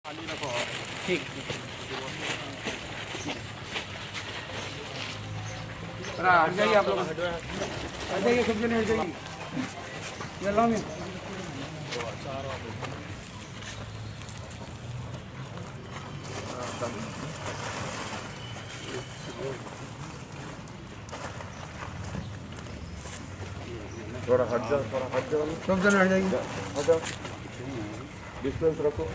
ٹھیک ہٹ جائیے آپ لوگ، ہٹ جائیے سب جنے، ہٹ جائیے۔ تھوڑا ہٹ جاؤ، سب جنے ہٹ جائیے۔ ہٹ جاؤ، ڈسٹینس رکھو۔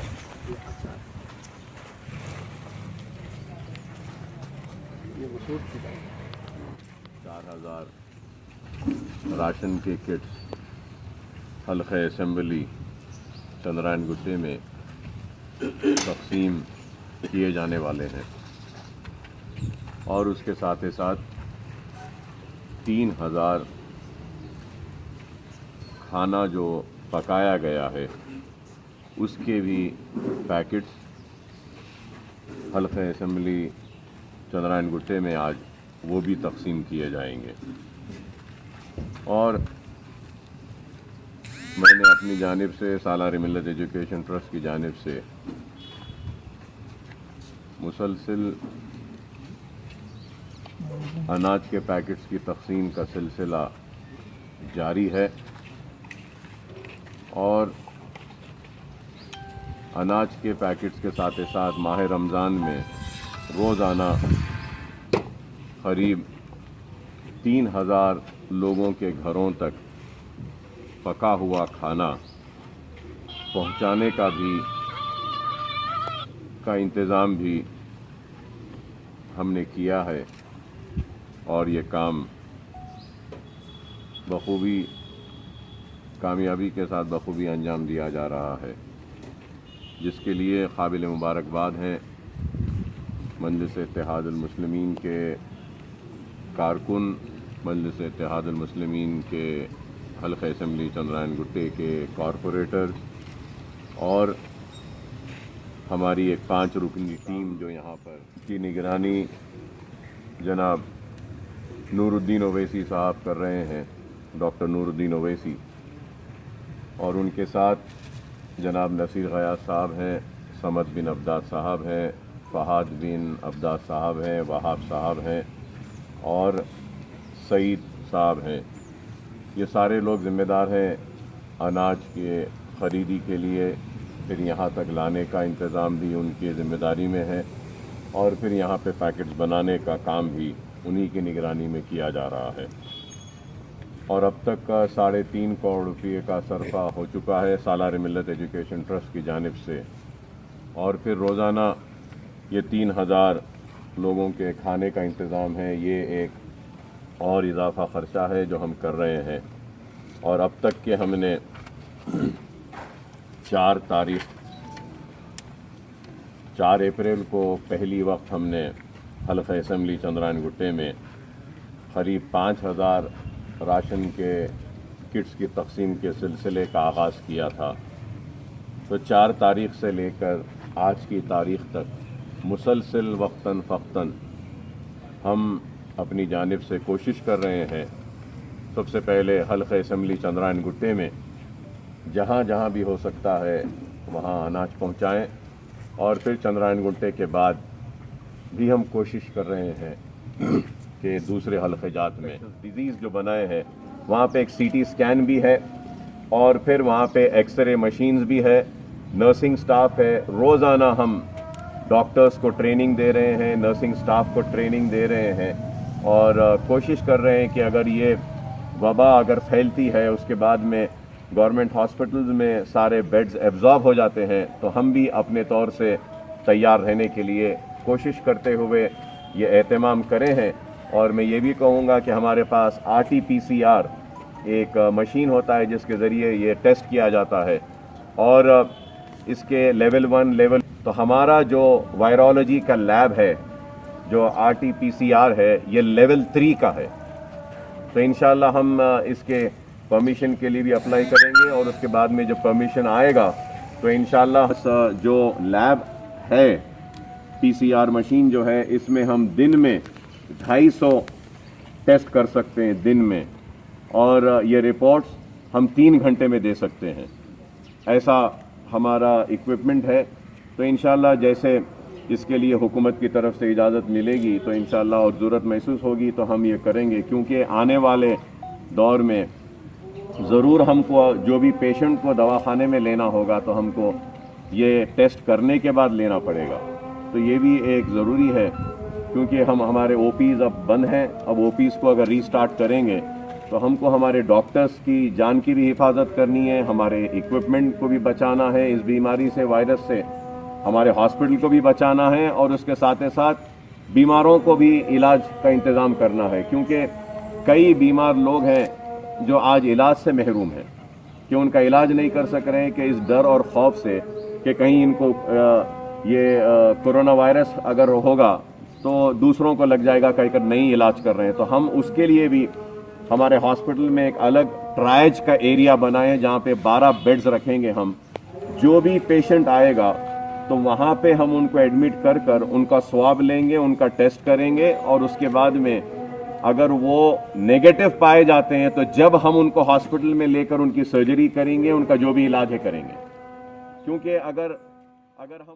4000 راشن کے کٹس حلقہ اسمبلی چندرائن گٹے میں تقسیم کیے جانے والے ہیں، اور اس کے ساتھ 3000 کھانا جو پکایا گیا ہے اس کے بھی پیکٹس حلقہ اسمبلی چندرائن گٹے میں آج وہ بھی تقسیم کیے جائیں گے۔ اور میں نے اپنی جانب سے سالار ملت ایجوکیشن ٹرسٹ کی جانب سے مسلسل اناج کے پیکٹس کی تقسیم کا سلسلہ جاری ہے، اور اناج کے پیکٹس کے ساتھ ماہ رمضان میں روزانہ قریب 3000 لوگوں کے گھروں تک پکا ہوا کھانا پہنچانے کا انتظام بھی ہم نے کیا ہے، اور یہ کام بخوبی کامیابی کے ساتھ بخوبی انجام دیا جا رہا ہے، جس کے لیے قابل مبارکباد ہیں مجلس اتحاد المسلمین کے کارکن، مجلس اتحاد المسلمین کے حلقہ اسمبلی چندرائن گٹے کے کارپوریٹر، اور ہماری ایک 5 رکنی ٹیم جو یہاں پر کی نگرانی جناب نور الدین اویسی صاحب کر رہے ہیں، ڈاکٹر نور الدین اویسی، اور ان کے ساتھ جناب نصیر غیاث صاحب ہیں، صمد بن عبداد صاحب ہیں، فہد بن عبداد صاحب ہیں، وہاب صاحب ہیں، اور سعید صاحب ہیں۔ یہ سارے لوگ ذمہ دار ہیں اناج کے خریدی کے لیے، پھر یہاں تک لانے کا انتظام بھی ان کی ذمہ داری میں ہے، اور پھر یہاں پہ پیکٹس بنانے کا کام بھی انہی کی نگرانی میں کیا جا رہا ہے، اور اب تک کا 3.5 کروڑ روپے کا صرفہ ہو چکا ہے سالار ملت ایجوکیشن ٹرسٹ کی جانب سے، اور پھر روزانہ یہ 3000 لوگوں کے کھانے کا انتظام ہے، یہ ایک اور اضافہ خرچہ ہے جو ہم کر رہے ہیں، اور اب تک کہ ہم نے 4 اپریل کو پہلی وقت ہم نے حلقہ اسمبلی چندرائن گٹے میں قریب 5000 راشن کے کٹس کی تقسیم کے سلسلے کا آغاز کیا تھا، تو 4 تاریخ سے لے کر آج کی تاریخ تک مسلسل وقتاً فوقتاً ہم اپنی جانب سے کوشش کر رہے ہیں، سب سے پہلے حلقہ اسمبلی چندرائن گٹے میں جہاں جہاں بھی ہو سکتا ہے وہاں اناج پہنچائیں، اور پھر چندرائن گٹے کے بعد بھی ہم کوشش کر رہے ہیں کہ دوسرے حلقے جات میں ڈیزیز جو بنائے ہیں وہاں پہ ایک سی ٹی اسکین بھی ہے، اور پھر وہاں پہ ایکس رے مشینز بھی ہے، نرسنگ سٹاف ہے، روزانہ ہم ڈاکٹرز کو ٹریننگ دے رہے ہیں، نرسنگ سٹاف کو ٹریننگ دے رہے ہیں، اور کوشش کر رہے ہیں کہ اگر یہ وبا اگر پھیلتی ہے اس کے بعد میں گورنمنٹ ہاسپٹلز میں سارے بیڈز ایبزارب ہو جاتے ہیں، تو ہم بھی اپنے طور سے تیار رہنے کے لیے کوشش کرتے ہوئے یہ اہتمام کرے ہیں۔ اور میں یہ بھی کہوں گا کہ ہمارے پاس RT-PCR ایک مشین ہوتا ہے جس کے ذریعے یہ ٹیسٹ کیا جاتا ہے، اور اس کے لیول 1 تو ہمارا جو وائرولوجی کا لیب ہے جو RT-PCR ہے یہ لیول 3 کا ہے، تو انشاءاللہ ہم اس کے پرمیشن کے لیے بھی اپلائی کریں گے، اور اس کے بعد میں جب پرمیشن آئے گا تو انشاءاللہ جو لیب ہے PCR مشین جو ہے اس میں ہم دن میں 250 ٹیسٹ کر سکتے ہیں دن میں، اور یہ رپورٹس ہم 3 گھنٹے میں دے سکتے ہیں، ایسا ہمارا اکوپمنٹ ہے، تو انشاءاللہ جیسے اس کے لیے حکومت کی طرف سے اجازت ملے گی تو انشاءاللہ اور ضرورت محسوس ہوگی تو ہم یہ کریں گے، کیونکہ آنے والے دور میں ضرور ہم کو جو بھی پیشنٹ کو دواخانے میں لینا ہوگا تو ہم کو یہ ٹیسٹ کرنے کے بعد لینا پڑے گا، تو یہ بھی ایک ضروری ہے، کیونکہ ہمارے او پیز اب بند ہیں۔ اب او پیز کو اگر ری سٹارٹ کریں گے تو ہم کو ہمارے ڈاکٹرز کی جان کی بھی حفاظت کرنی ہے، ہمارے ایکوپمنٹ کو بھی بچانا ہے اس بیماری سے، وائرس سے، ہمارے ہاسپٹل کو بھی بچانا ہے، اور اس کے ساتھ ساتھ بیماروں کو بھی علاج کا انتظام کرنا ہے، کیونکہ کئی بیمار لوگ ہیں جو آج علاج سے محروم ہیں، کہ ان کا علاج نہیں کر سک رہے ہیں کہ اس ڈر اور خوف سے کہ کہیں ان کو یہ کورونا وائرس اگر ہوگا تو دوسروں کو لگ جائے گا، کہہ کر نہیں علاج کر رہے ہیں۔ تو ہم اس کے لیے بھی ہمارے ہاسپٹل میں ایک الگ ٹرائج کا ایریا بنائیں جہاں پہ 12 بیڈز رکھیں گے ہم، جو بھی پیشنٹ آئے گا تو وہاں پہ ہم ان کو ایڈمٹ کر کر ان کا سواب لیں گے، ان کا ٹیسٹ کریں گے، اور اس کے بعد میں اگر وہ نیگیٹو پائے جاتے ہیں تو جب ہم ان کو ہاسپٹل میں لے کر ان کی سرجری کریں گے، ان کا جو بھی علاج ہے کریں گے، کیونکہ اگر ہم